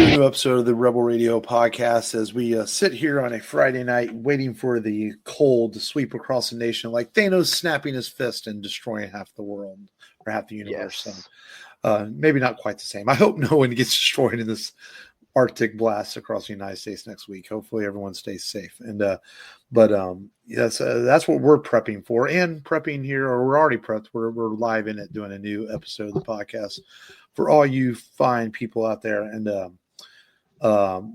to a new episode of the Rebel Radio podcast as we sit here on a Friday night waiting for the cold to sweep across the nation like Thanos snapping his fist and destroying half the world or half the universe. Yes. So maybe not quite the same. I hope no one gets destroyed in this Arctic blast across the United States next week. Hopefully everyone stays safe. And yes, that's what we're prepping for, and prepping here, or we're already prepped. We're live in it doing a new episode of the podcast for all you fine people out there. And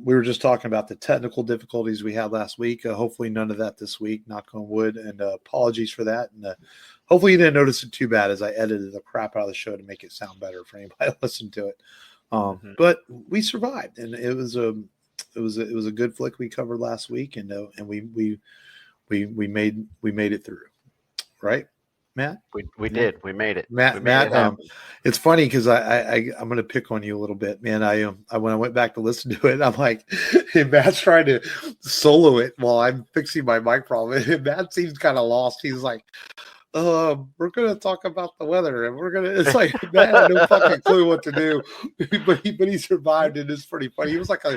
we were just talking about the technical difficulties we had last week. Hopefully none of that this week, knock on wood, and apologies for that. And hopefully you didn't notice it too bad as I edited the crap out of the show to make it sound better for anybody to listen to it. But we survived, and it was a good flick we covered last week, and we made it through, right, Matt? We did. We made it. Matt. It's funny because I'm going to pick on you a little bit, man. I when I went back to listen to it, I'm like, Matt's trying to solo it while I'm fixing my mic problem, and Matt seems kind of lost. He's like, we're going to talk about the weather, and it's like, Matt had no fucking clue what to do, but he survived, and it's pretty funny. He was like a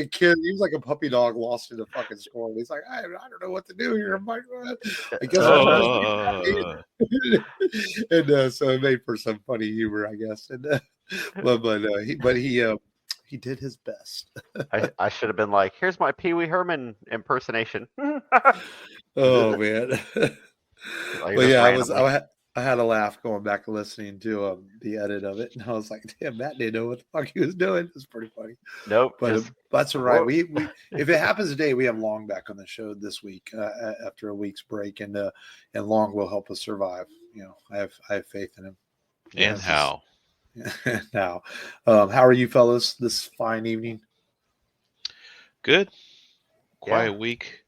kid. He was like a puppy dog lost in a fucking storm. He's like, I don't know what to do here. I'm like, I guess and so it made for some funny humor, I guess. And he did his best. I should have been like, here's my Pee Wee Herman impersonation. Oh man. Like, but yeah, I had a laugh going back and listening to the edit of it, and I was like, damn, Matt didn't know what the fuck he was doing. It's pretty funny. Nope. But that's all right. We if it happens today, we have Long back on the show this week after a week's break, and Long will help us survive. You know, I have faith in him. And how? Now, how are you fellas this fine evening? Good. Quiet week.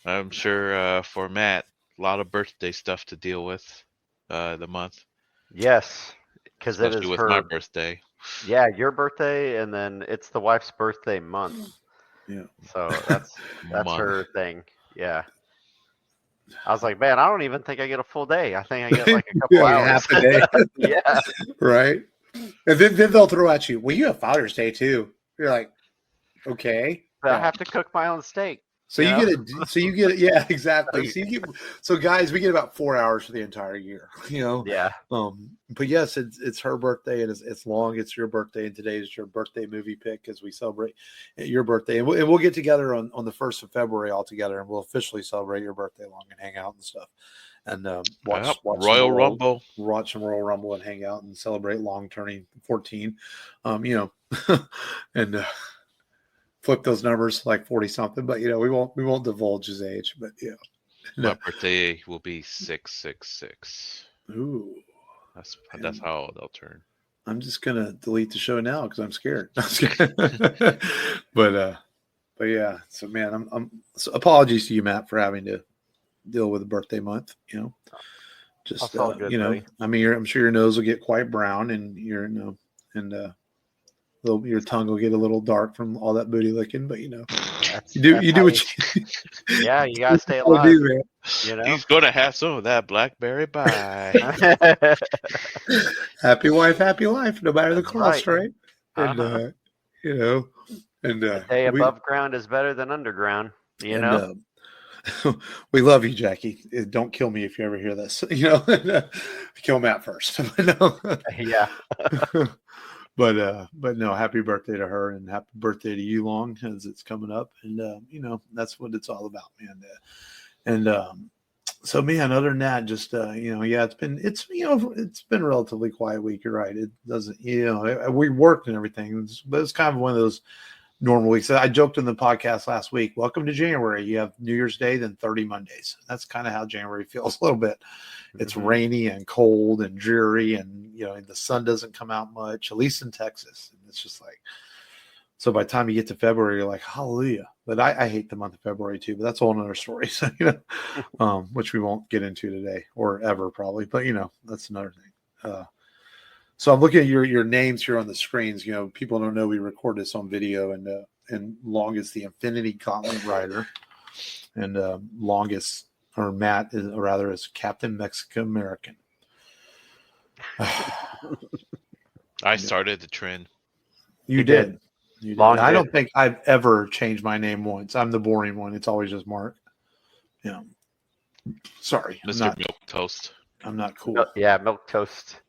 I'm sure for Matt, a lot of birthday stuff to deal with the month. Yes, because it is with her my birthday. Yeah, your birthday, and then it's the wife's birthday month. Yeah. So that's her thing. Yeah. I was like, man, I don't even think I get a full day. I think I get like a couple hours. Half a day. Yeah. Right. And then they'll throw at you, well, you have Father's Day too. You're like, okay. But I have to cook my own steak. So you get it. Yeah, exactly. So guys, we get about 4 hours for the entire year, you know? Yeah. But yes, it's her birthday, and it's Long. It's your birthday, and today is your birthday movie pick as we celebrate your birthday. And we'll get together on the 1st of February all together, and we'll officially celebrate your birthday, Long, and hang out and stuff. And watch Royal Rumble. Watch some Royal Rumble and hang out and celebrate Long turning 14. You know, and flip those numbers like 40 something, but you know, we won't divulge his age, but yeah. My birthday will be 666. Ooh. That's how old I'll turn. I'm just gonna delete the show now because I'm scared. But yeah, so man, I'm so apologies to you, Matt, for having to deal with a birthday month, you know. Just good, you know, buddy. I mean, I'm sure your nose will get quite brown, and your tongue will get a little dark from all that booty licking, but you know, you do what you. Yeah, you gotta stay alive. You know? He's gonna have some of that blackberry pie. Happy wife, happy life, no matter the cost, right? Uh-huh. And you know, and day above ground is better than underground. You know. We love you, Jackie. Don't kill me if you ever hear this. You know, kill Matt first. Yeah. But no, happy birthday to her, and happy birthday to you, Long, as it's coming up. And you know, that's what it's all about, man. So man, other than that, just you know, yeah, it's been a relatively quiet week. You're right. It doesn't, you know, we worked and everything, but it's kind of one of those normal weeks. I joked in the podcast last week, welcome to January. You have New Year's Day, then 30 Mondays. That's kind of how January feels a little bit. It's rainy and cold and dreary, and you know, the sun doesn't come out much, at least in Texas. And it's just like, so by the time you get to February, you're like, hallelujah. But I hate the month of February too, but that's a whole nother story. So, you know, which we won't get into today or ever probably, but you know, that's another thing. So I'm looking at your names here on the screens. You know, people don't know we record this on video, and Long is the Infinity Gauntlet rider, and longest, or Matt is Captain Mexican American. I started the trend. You did. You did. Long I don't did. think I've ever changed my name once. I'm the boring one. It's always just Mark. Yeah. Sorry, Mr. Milk Toast. I'm not cool. Yeah, milk toast.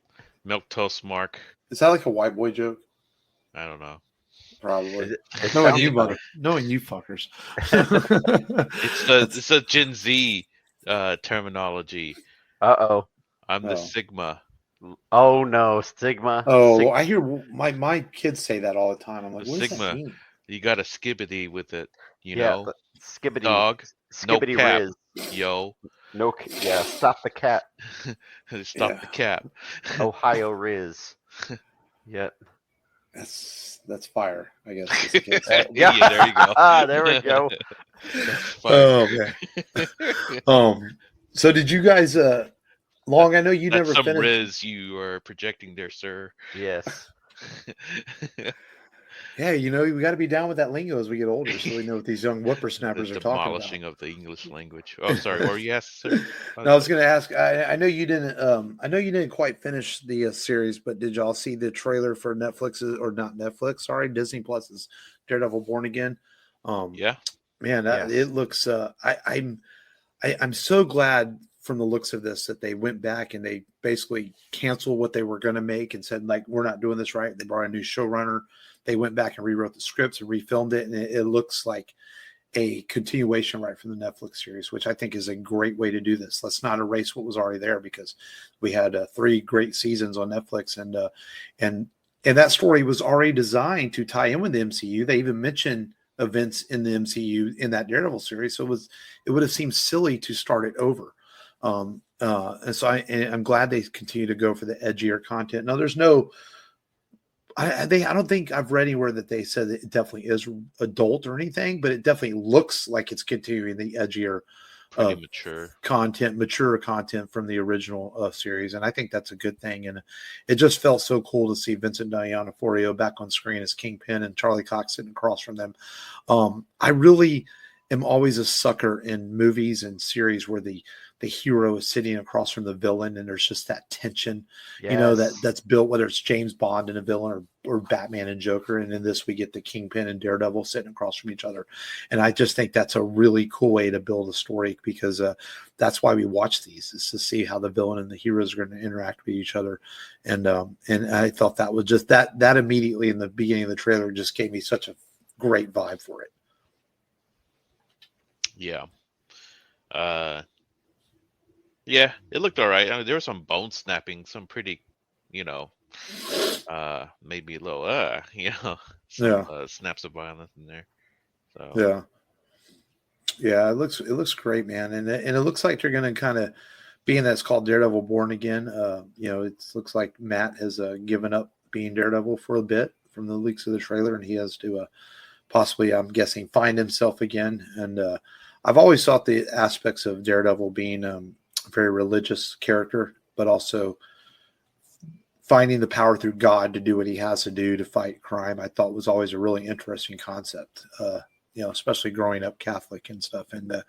Milk Toast Mark. Is that like a white boy joke? I don't know. Probably. It Knowing sounds you, funny. knowing you fuckers. It's a Gen Z terminology. Uh-oh. I'm the Oh. Sigma. Oh, no. Stigma. Oh, I hear my kids say that all the time. I'm like, The what does that Sigma. mean? You got a skibbity with it, you Yeah, know? the skibbity. Dog. No Skibbity cap. Riz. Yo. No, yeah, stop the cat. Stop Yeah. the cap. Ohio Riz. Yeah. That's fire, I guess. As the kids say. Yeah, there you go. There we go. That's fire. Oh man. So did you guys Long, I know you That's never some finished. Riz you are projecting there, sir. Yes. Yeah, you know, we got to be down with that lingo as we get older, so we know what these young whippersnappers The are talking demolishing about. of the English language. Oh, sorry. Or yes, sir. No, I was going to ask. I know you didn't. I know you didn't quite finish the series, but did y'all see the trailer for Netflix's, or not Netflix? Sorry, Disney Plus's Daredevil Born Again? Yeah. Man, Yes. it looks. I'm so glad from the looks of this that they went back and they basically canceled what they were going to make and said, like, we're not doing this right. They brought a new showrunner. They went back and rewrote the scripts and refilmed it, and it looks like a continuation right from the Netflix series, which I think is a great way to do this. Let's not erase what was already there, because we had 3 great seasons on Netflix, and that story was already designed to tie in with the MCU. They even mentioned events in the MCU in that Daredevil series, so it would have seemed silly to start it over. And so I'm glad they continue to go for the edgier content. Now, there's no. I don't think I've read anywhere that they said that it definitely is adult or anything, but it definitely looks like it's continuing the edgier, Pretty mature content from the original series, and I think that's a good thing. And it just felt so cool to see Vincent D'Onofrio back on screen as Kingpin and Charlie Cox sitting across from them. I really am always a sucker in movies and series where the hero is sitting across from the villain, and there's just that tension, Yes. you know, that's built, whether it's James Bond and a villain or Batman and Joker. And in this, we get the Kingpin and Daredevil sitting across from each other. And I just think that's a really cool way to build a story, because that's why we watch these, is to see how the villain and the heroes are going to interact with each other. And I thought that was just that immediately in the beginning of the trailer just gave me such a great vibe for it. Yeah. Yeah, it looked all right. I mean, there was some bone snapping, some pretty, maybe a little, some, snaps of violence in there. So yeah, it looks great, man, and it looks like they're going to kind of, being that it's called Daredevil Born Again. It looks like Matt has given up being Daredevil for a bit from the leaks of the trailer, and he has to possibly, I'm guessing, find himself again. And I've always thought the aspects of Daredevil being a very religious character, but also finding the power through God to do what he has to do to fight crime, I thought was always a really interesting concept, especially growing up Catholic and stuff. And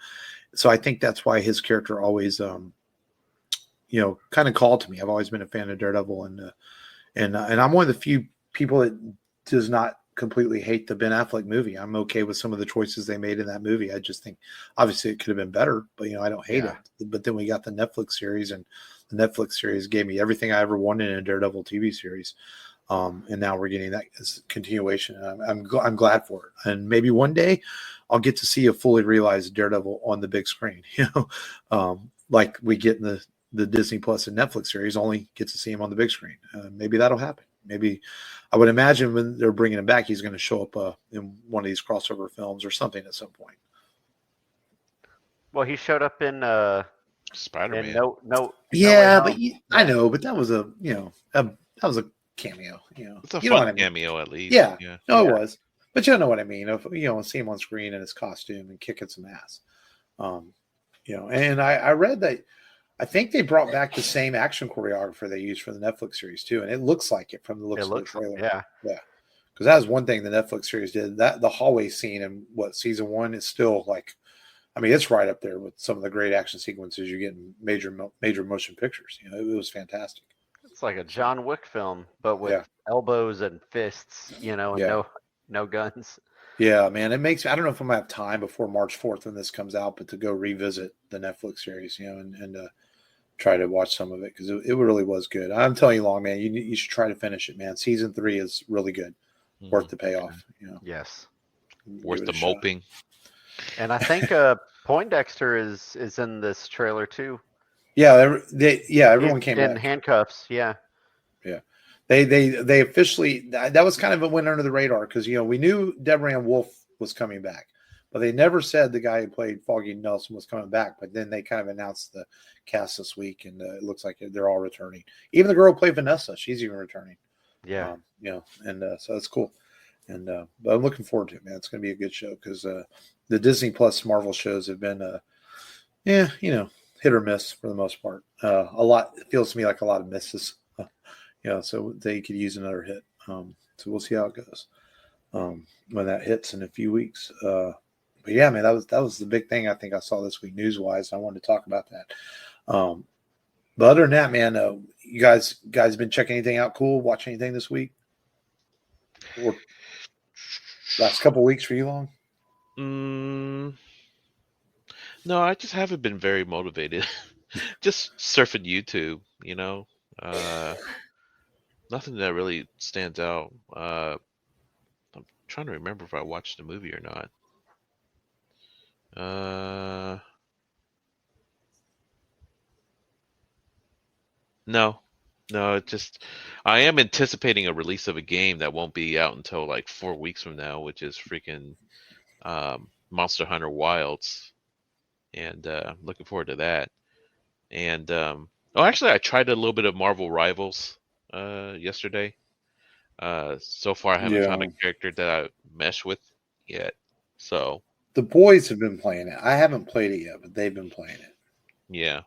so I think that's why his character always, kind of called to me. I've always been a fan of Daredevil, and I'm one of the few people that does not completely hate the Ben Affleck movie. I'm okay with some of the choices they made in that movie. I just think obviously it could have been better, but I don't hate it. But then we got the Netflix series, and the Netflix series gave me everything I ever wanted in a Daredevil TV series. And now we're getting that as a continuation. I'm glad for it. And maybe one day I'll get to see a fully realized Daredevil on the big screen, like we get in the Disney Plus and Netflix series, only get to see him on the big screen. Maybe that'll happen. Maybe I would imagine when they're bringing him back, he's going to show up in one of these crossover films or something at some point. Well, he showed up in Spider-Man. I know, but that was a cameo. It's a fun cameo at least. Yeah. It was. But you know what I mean. If see him on screen in his costume and kicking some ass. And I read that I think they brought back the same action choreographer they used for the Netflix series too, and it looks like it from the looks of the trailer. Yeah. Because that was one thing the Netflix series did. That the hallway scene in season 1 is still like, I mean, it's right up there with some of the great action sequences you get in major motion pictures. It was fantastic. It's like a John Wick film, but with Yeah. elbows and fists, and Yeah. no guns. Yeah, man, it makes. I don't know if I'm gonna have time before March 4th when this comes out, but to go revisit the Netflix series, and try to watch some of it because it really was good. I'm telling you, long man, you should try to finish it, man. Season 3 is really good, worth the payoff. Yes, worth the moping. And I think Poindexter is in this trailer too. Yeah, everyone came in back. handcuffs. Yeah. Yeah. They officially, that was kind of a win under the radar because we knew Deborah Ann Wolf was coming back, but they never said the guy who played Foggy Nelson was coming back. But then they kind of announced the cast this week, and it looks like they're all returning. Even the girl who played Vanessa, she's even returning. Yeah. And so that's cool. And but I'm looking forward to it, man. It's going to be a good show because the Disney Plus Marvel shows have been, hit or miss for the most part. A lot, it feels to me like a lot of misses. So they could use another hit. So we'll see how it goes when that hits in a few weeks. But yeah, man, that was the big thing I think I saw this week news wise. I wanted to talk about that. But other than that, man, you guys been checking anything out cool? Watch anything this week? Or last couple of weeks for you, Long? No, I just haven't been very motivated. Just surfing YouTube, nothing that really stands out. I'm trying to remember if I watched the movie or not. No, it just I am anticipating a release of a game that won't be out until like 4 weeks from now, which is freaking Monster Hunter Wilds, and I'm looking forward to that. And actually, I tried a little bit of Marvel Rivals yesterday. So far, I haven't found a character that I mesh with yet. So the boys have been playing it. I haven't played it yet, but they've been playing it. Yeah.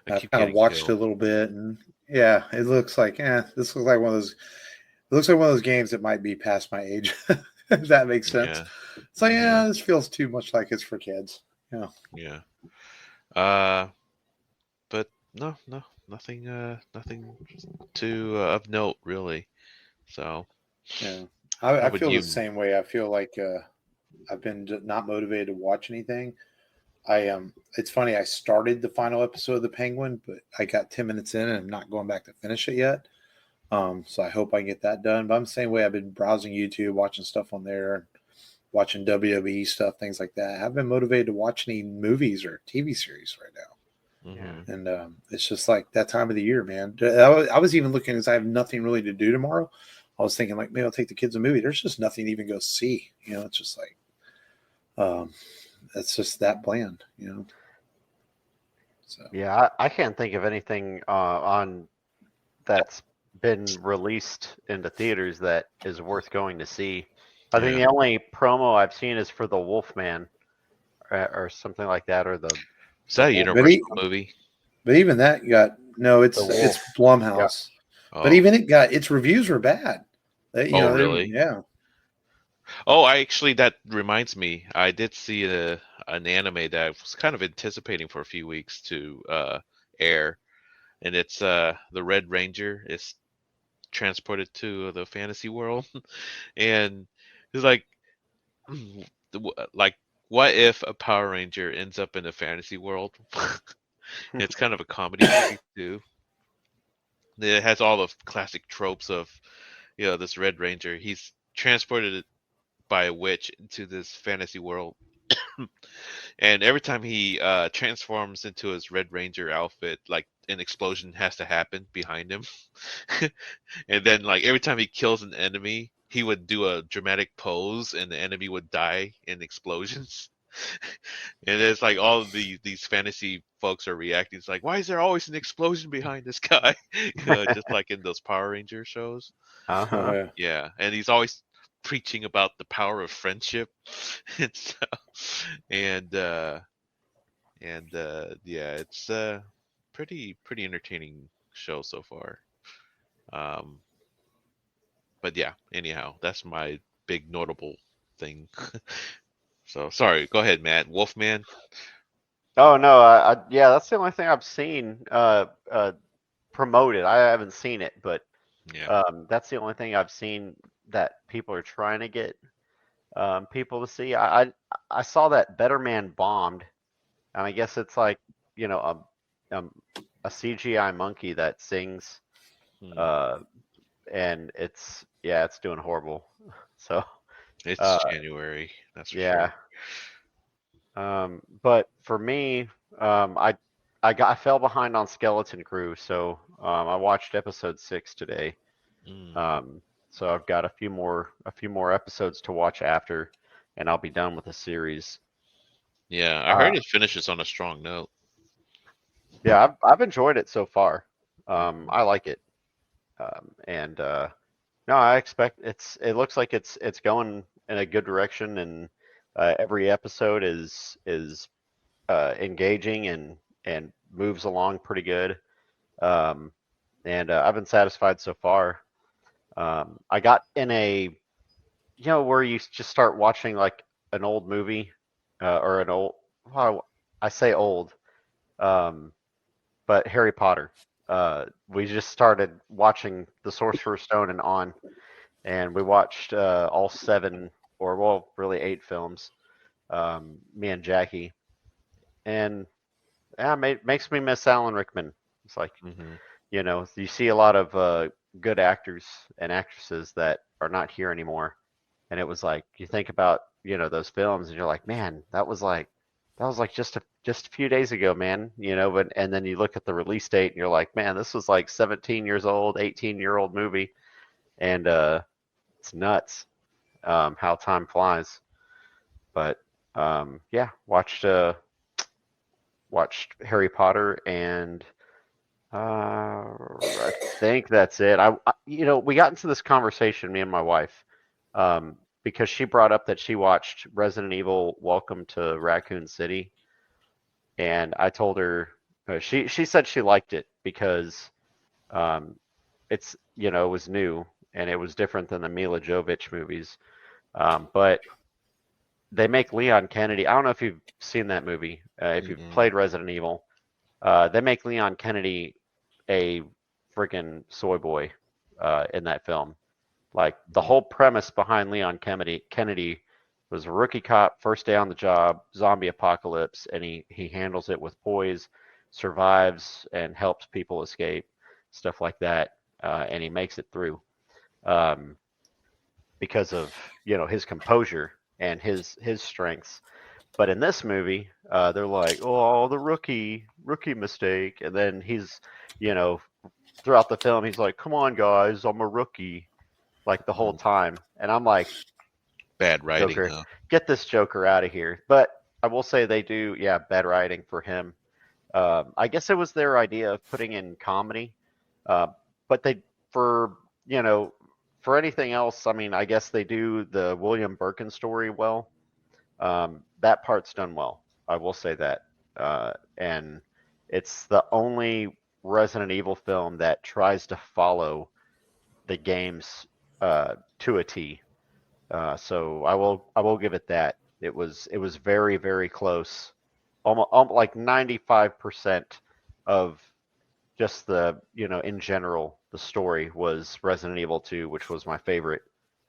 I've kind of watched it a little bit, and yeah, it looks like this looks like one of those. It looks like one of those games that might be past my age, if that makes sense. Yeah. It's like, this feels too much like it's for kids. Yeah. Yeah. But no, nothing too of note really. So. Yeah, I feel the same way. I feel like I've been not motivated to watch anything. It's funny. I started the final episode of The Penguin, but I got 10 minutes in, and I'm not going back to finish it yet. So I hope I can get that done. But I'm the same way. I've been browsing YouTube, watching stuff on there, watching WWE stuff, things like that. I haven't been motivated to watch any movies or TV series right now. Mm-hmm. And it's just like that time of the year, man. I was even looking because I have nothing really to do tomorrow. I was thinking like, maybe I'll take the kids a movie. There's just nothing to even go see. It's just like, it's just that bland, So yeah, I can't think of anything on that's been released into theaters that is worth going to see. I think the only promo I've seen is for the Wolfman or something like that, or the. Is that a Universal movie? But even that it's Blumhouse. Yeah. Oh. But even its reviews were bad. Really? Yeah. Oh, that reminds me. I did see an anime that I was kind of anticipating for a few weeks to air, and it's the Red Ranger is transported to the fantasy world, and it's like what if a Power Ranger ends up in a fantasy world? It's kind of a comedy movie too. It has all the classic tropes of this Red Ranger. He's transported by a witch into this fantasy world. And every time he transforms into his Red Ranger outfit, like an explosion has to happen behind him. And then like every time he kills an enemy, he would do a dramatic pose and the enemy would die in explosions. And it's like all of these fantasy folks are reacting. It's like, why is there always an explosion behind this guy? Just like in those Power Ranger shows. Uh-huh. Yeah, and he's always preaching about the power of friendship and stuff. And yeah, it's a pretty entertaining show so far. But yeah, anyhow, that's my big notable thing. So sorry, go ahead, Matt. Wolfman. Oh no, yeah, that's the only thing I've seen promo promoted. I haven't seen it, but Yeah. that's the only thing I've seen that people are trying to get people to see. I saw that Better Man bombed, and I guess it's like a CGI monkey that sings, Hmm. uh, and it's doing horrible. So It's uh, January, that's for yeah. sure. But for me, I fell behind on Skeleton Crew, so I watched episode 6 today. Mm. Um, so I've got a few more episodes to watch after, and I'll be done with the series. Yeah, I Uh, heard it finishes on a strong note. yeah, I've enjoyed it so far. I like it, and no, I expect it looks like it's going in a good direction, and every episode is engaging and moves along pretty good. Um, and I've been satisfied so far. I got in where you just start watching like an old movie or an old, well, I say old, um, but Harry Potter. We just started watching The Sorcerer's Stone and on, and we watched all 7, or well, really 8 films. Me and Jackie, and yeah, makes me miss Alan Rickman. It's like, Hmm. you see a lot of good actors and actresses that are not here anymore. And it was like you think about, those films and you're like, man, that was like just a few days ago, man. But and then you look at the release date and you're like, man, this was like 17 years old, 18-year-old movie. And it's nuts how time flies. But yeah, watched Harry Potter and I think that's it. We got into this conversation, me and my wife, because she brought up that she watched Resident Evil Welcome to Raccoon City, and I told her she said she liked it because um, it was new and it was different than the Mila Jovovich movies. But they make Leon Kennedy. I don't know if you've seen that movie, if you've Mm-mm. played Resident Evil. They make Leon Kennedy a freaking soy boy in that film. Like the whole premise behind Leon Kennedy was a rookie cop, first day on the job, zombie apocalypse, and he handles it with poise, survives, and helps people escape, stuff like that, and he makes it through um, because of his composure and his strengths. But in this movie, they're like, "Oh, the rookie mistake," and then he's, you know, throughout the film, he's like, "Come on, guys, I'm a rookie," like the whole Mm. time, and I'm like, Bad writing, "Joker, huh? get this Joker out of here." But I will say they do, yeah, bad writing for him. I guess it was their idea of putting in comedy, uh, but they for you know for anything else, I mean, I guess they do the William Birkin story well. That part's done well. I will say that. And it's the only Resident Evil film that tries to follow the games to a T. So I will give it that. It was very very close. Almost like 95% of just in general the story was Resident Evil 2, which was my favorite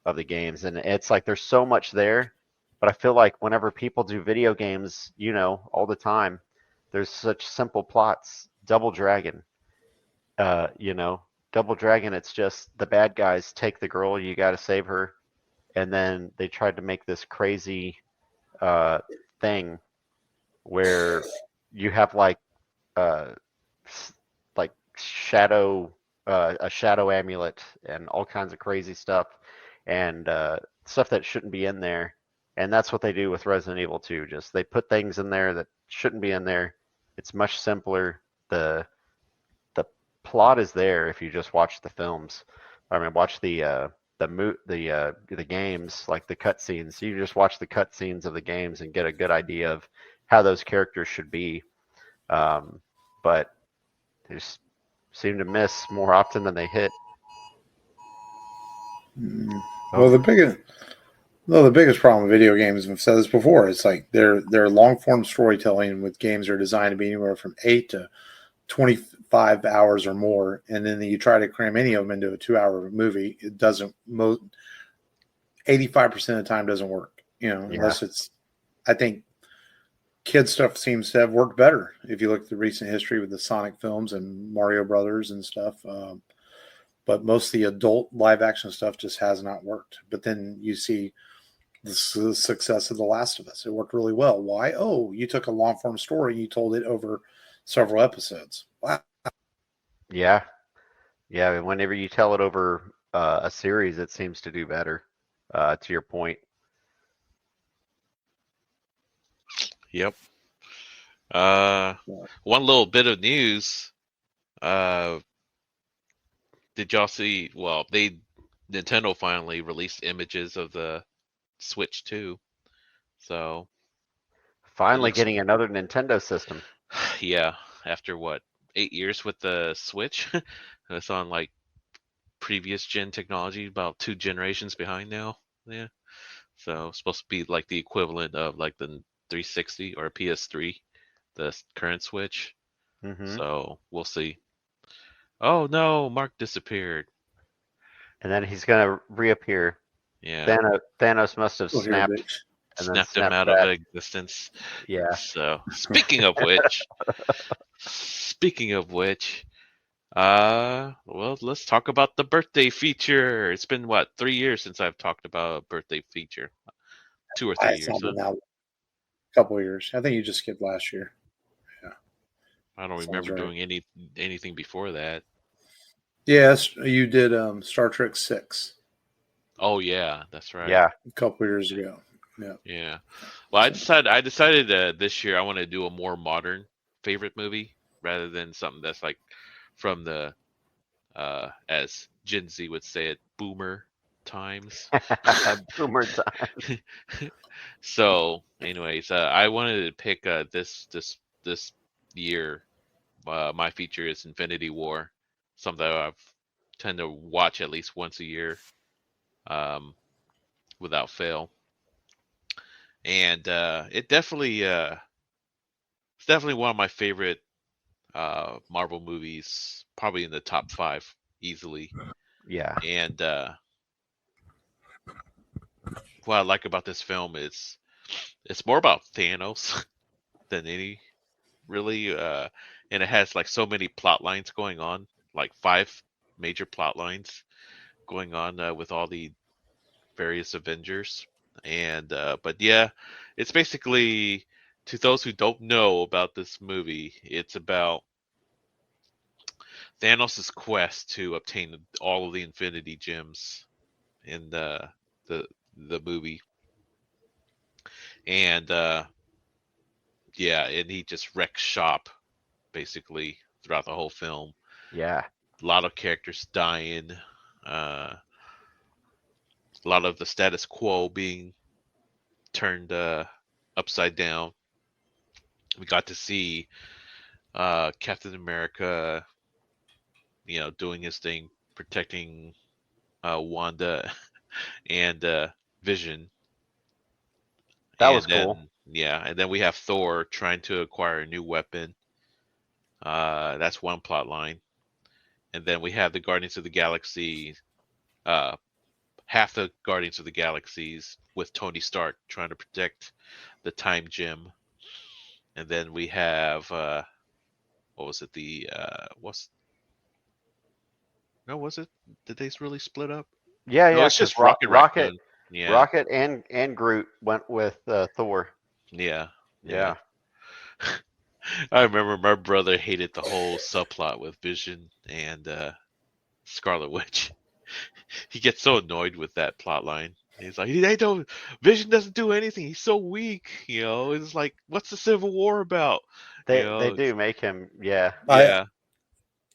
of the games. And it's like there's so much there, but I feel like whenever people do video games, all the time, there's such simple plots. Uh, you know, Double Dragon, it's just the bad guys take the girl, you got to save her, and then they tried to make this crazy uh thing where you have uh like a shadow amulet and all kinds of crazy stuff and stuff that shouldn't be in there. And that's what they do with Resident Evil 2. Just they put things in there that shouldn't be in there. It's much simpler. The plot is there if you just watch the films. I mean, watch the games, like the cutscenes. You just watch the cutscenes of the games and get a good idea of how those characters should be. But they just seem to miss more often than they hit. Mm. Oh, Well, the biggest problem with video games, and I've said this before, it's like their long form storytelling with games are designed to be anywhere from 8 to 25 hours or more, and then you try to cram any of them into a 2-hour movie, it doesn't. 85% of the time doesn't work. Unless it's. I think kid stuff seems to have worked better if you look at the recent history with the Sonic films and Mario Brothers and stuff. But most of the adult live action stuff just has not worked. But then you see the success of The Last of Us. It worked really well. Why? Oh, you took a long form story and you told it over several episodes. Wow. Yeah. Yeah. And whenever you tell it over a series, it seems to do better, to your point. Yep. One little bit of news. Did y'all see? Well, Nintendo finally released images of the Switch 2. So Finally getting another Nintendo system. yeah, after what, 8 years with the Switch, it's on like previous gen technology, about 2 generations behind now. Yeah, so it's supposed to be like the equivalent of like the 360 or PS3, the current Switch. Mm-hmm. So we'll see. Oh no, Mark disappeared. And then he's gonna reappear. Yeah, Thanos must have Still here, snapped bitch. and then snapped him snapped out back. of existence. Yeah. So speaking of which, well, let's talk about the birthday feature. It's been what, 3 years since I've talked about a birthday feature. 2 or 3 It's years. not been out a couple of years. I think you just skipped last year. I don't Sounds remember right. doing anything before that. Yes, you did Star Trek 6 Oh yeah, that's right. Yeah. a couple of years ago. Yeah. Yeah. Well, I decided this year I want to do a more modern favorite movie rather than something that's like from the as Gen Z would say it, boomer times. Boomer time. So, anyways, I wanted to pick this year. My feature is Infinity War, something that I've tend to watch at least once a year, without fail. And it's definitely one of my favorite Marvel movies, probably in the top 5 easily. Yeah. And what I like about this film is it's more about Thanos than any really, and it has like so many plot lines going on, like 5 major plot lines going on with all the various Avengers. And but yeah, it's basically, to those who don't know about this movie, it's about Thanos' quest to obtain all of the Infinity Gems in the movie. And yeah, and he just wrecks shop basically throughout the whole film. Yeah. A lot of characters dying, a lot of the status quo being turned upside down. We got to see Captain America, doing his thing, protecting Wanda and Vision. That And was cool. then and then we have Thor trying to acquire a new weapon. That's one plot line. And then we have the Guardians of the Galaxy, uh, half the Guardians of the Galaxies with Tony Stark trying to protect the Time Gem. And then we have what was it? Was it? Did they really split up? Yeah, No, yeah, it's because just Rocket Raccoon. Yeah, Rocket and Groot went with Thor. yeah. Yeah. I remember my brother hated the whole subplot with Vision and Scarlet Witch. He gets so annoyed with that plot line. He's like, Vision doesn't do anything. He's so weak. It's like, what's the Civil War about? They do make him. Yeah. Yeah.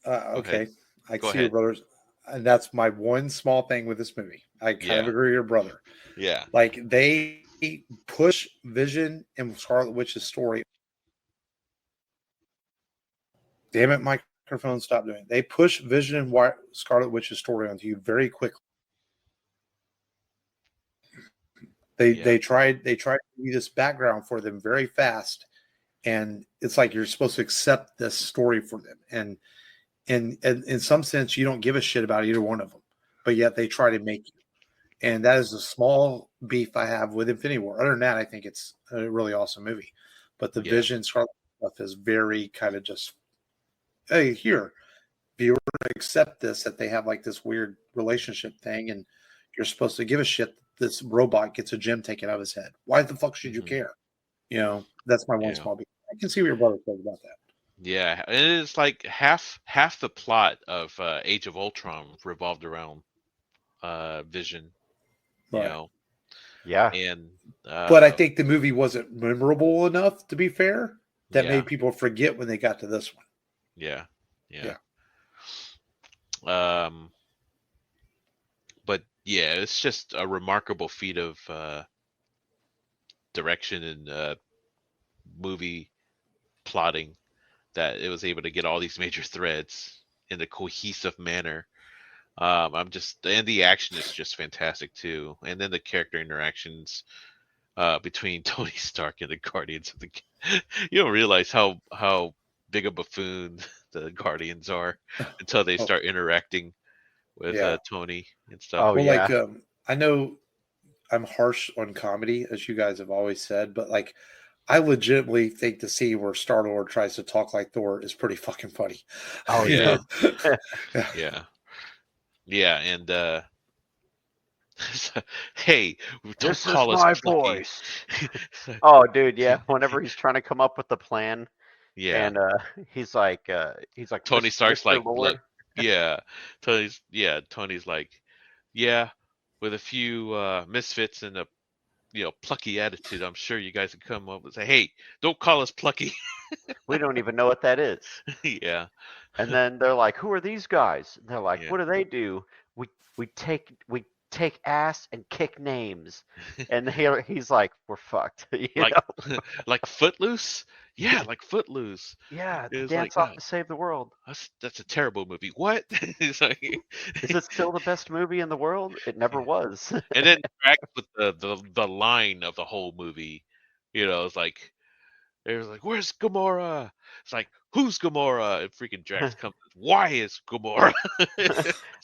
Go Okay. ahead. I Go see your ahead. brothers. And that's my one small thing with this movie. I kind of Yeah. agree with your brother. Yeah. Like, they push Vision and Scarlet Witch's story. Damn it, microphone, stop doing it. They push Vision and Scarlet Witch's story onto you very quickly. They tried to do this background for them very fast, and it's like you're supposed to accept this story for them, and in some sense, you don't give a shit about either one of them, but yet they try to make you. And that is a small beef I have with Infinity War. Other than that, I think it's a really awesome movie. But the Vision Scarlet stuff is very kind of just, hey, here, viewer, accept this, that they have like this weird relationship thing, and you're supposed to give a shit that this robot gets a gem taken out of his head. Why the fuck should you care? You know, that's my one small beef. I can see what your brother says about that. Yeah, and it's like half the plot of Age of Ultron revolved around Vision. You know, and but I think the movie wasn't memorable enough, to be fair, that made people forget when they got to this one. Yeah. But yeah, it's just a remarkable feat of direction and movie plotting that it was able to get all these major threads in a cohesive manner. And the action is just fantastic too. And then the character interactions between Tony Stark and the Guardians of the you don't realize how big a buffoon the Guardians are until they start interacting with Tony and stuff. Like I know I'm harsh on comedy, as you guys have always said, but like I legitimately think the scene where Star-Lord tries to talk like Thor is pretty fucking funny. Oh yeah. Yeah, and hey, this is my voice. Oh, dude, yeah. Whenever he's trying to come up with the plan, and he's like, Tony Stark's like, Lord. look, Tony's like, with a few misfits and a plucky attitude, I'm sure you guys can come up and say, hey, don't call us plucky. We don't even know what that is. Yeah. And then they're like, who are these guys? And they're like, what do they do? We take ass and kick names. And he's like, we're fucked. Like Footloose? Yeah, like Footloose. Yeah, dance off to save the world. That's a terrible movie. What? It's like, is it still the best movie in the world? It never was. And then with the line of the whole movie, it's like, it was like, where's Gamora? It's like, who's Gamora? And freaking Drax comes, why is Gamora?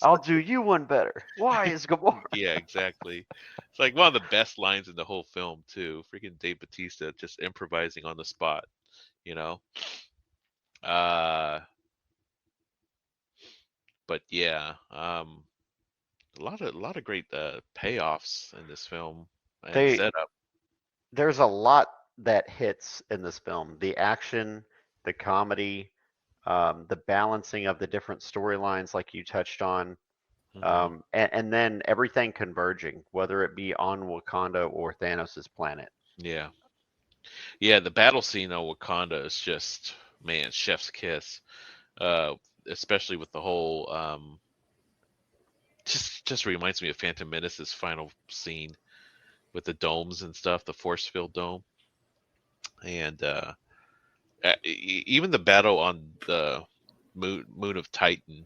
I'll do you one better. Why is Gamora? Yeah, exactly. It's like one of the best lines in the whole film too. Freaking Dave Bautista just improvising on the spot, But yeah, a lot of great payoffs in this film and setup. There's a lot that hits in this film: the action, the comedy, the balancing of the different storylines, like you touched on, and then everything converging, whether it be on Wakanda or Thanos' planet. Yeah, the battle scene on Wakanda is just, man, chef's kiss. Especially with the whole, just reminds me of Phantom Menace's final scene with the domes and stuff, the force field dome. And even the battle on the moon of Titan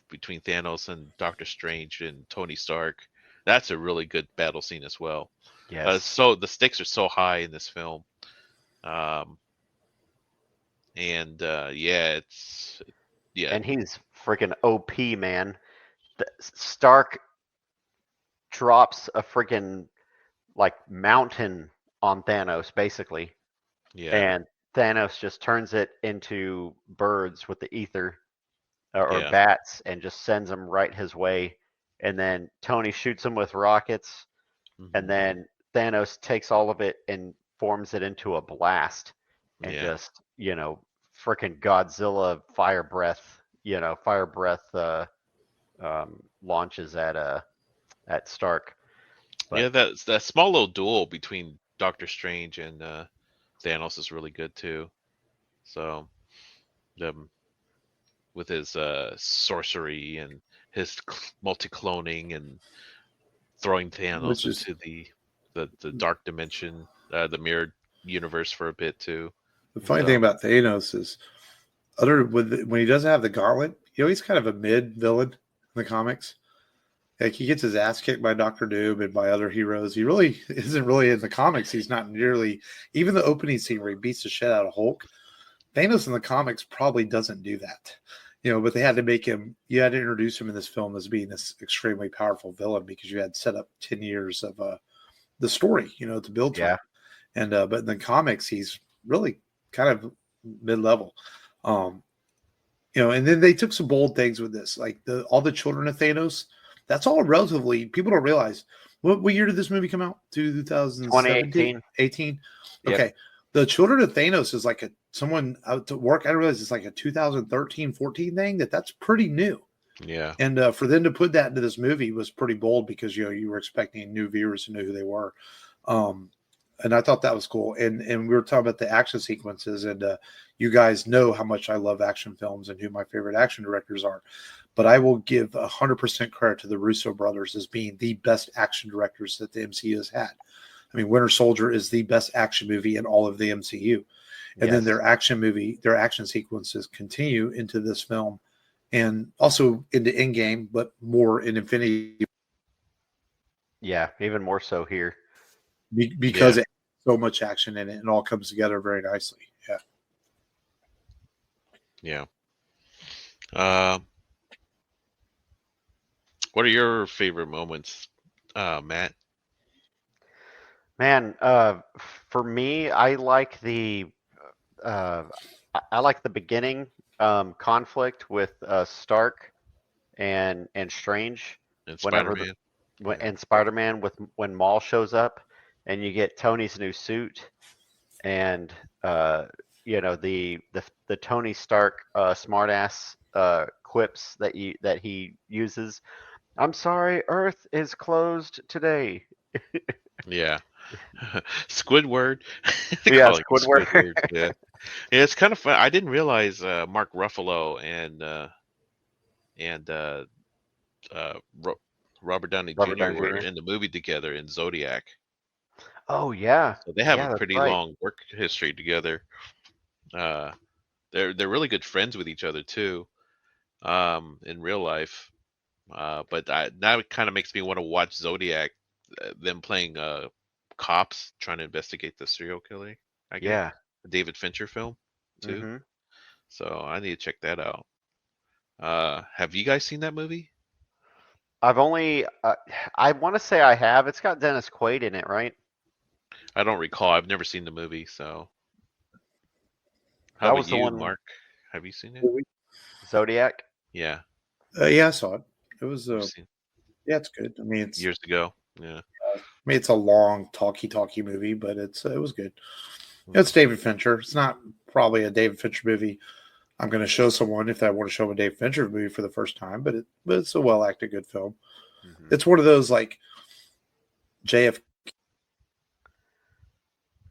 between Thanos and Doctor Strange and Tony Stark, that's a really good battle scene as well. Yes. So the stakes are so high in this film. And he's freaking OP, man. Stark drops a freaking like mountain on Thanos, basically. Yeah. And Thanos just turns it into birds with the ether or bats and just sends them right his way. And then Tony shoots him with rockets. And then Thanos takes all of it and forms it into a blast. And just, freaking Godzilla fire breath launches at Stark. But, that small little duel between Doctor Strange and Thanos is really good too. So, with his sorcery and his multi-cloning and throwing Thanos into the dark dimension, the mirrored universe for a bit too. The funny thing about Thanos is, when he doesn't have the gauntlet, he's kind of a mid villain in the comics. Like he gets his ass kicked by Doctor Doom and by other heroes. He really isn't really in the comics. He's not nearly even the opening scene where he beats the shit out of Hulk. Thanos in the comics probably doesn't do that, but they had to make him. You had to introduce him in this film as being this extremely powerful villain because you had set up 10 years of the story, to build to Yeah. him. And but in the comics, he's really kind of mid-level. And then they took some bold things with this, like all the children of Thanos. That's all relatively, people don't realize. What year did this movie come out? 2017? 18? Yep. Okay. The children of Thanos is like someone out to work. I realize it's like a 2013, 14 thing. That's pretty new. Yeah. And for them to put that into this movie was pretty bold because, you were expecting new viewers to know who they were. And I thought that was cool. And we were talking about the action sequences, and you guys know how much I love action films and who my favorite action directors are. But I will give 100% credit to the Russo brothers as being the best action directors that the MCU has had. I mean, Winter Soldier is the best action movie in all of the MCU. And then their action sequences continue into this film and also into Endgame, but more in Infinity. Yeah, even more so here. Because it has so much action in it and all comes together very nicely. Yeah. What are your favorite moments, Matt? Man, for me, I like the beginning conflict with Stark and Strange. And Whenever Spider-Man. and Spider-Man when Maul shows up, and you get Tony's new suit, and the Tony Stark smartass quips that he uses. I'm sorry, Earth is closed today. Yeah. Squidward. They Yeah, call him Squidward. Yeah. Yeah, it's kind of fun. I didn't realize Mark Ruffalo and Robert Downey Robert Jr. Downey were Jr. in the movie together in Zodiac. Oh yeah, So they have yeah, a that's pretty right. long work history together. They're really good friends with each other too, in real life. But now it kind of makes me want to watch Zodiac, them playing cops trying to investigate the serial killer. I guess Yeah. a David Fincher film too. hmm So I need to check that out. Have you guys seen that movie? I've only, I want to say I have. It's got Dennis Quaid in it, right? I don't recall. I've never seen the movie. So how That about was the you, one, Mark? Have you seen it? Zodiac. Yeah, Yeah, I saw it. It was you've seen it's good. I mean, years ago. Yeah. it's a long talky movie, but it was good. It's David Fincher. It's not probably a David Fincher movie I'm going to show someone if I want to show them a David Fincher movie for the first time, but it's a well acted good film. Mhm. It's one of those like JF.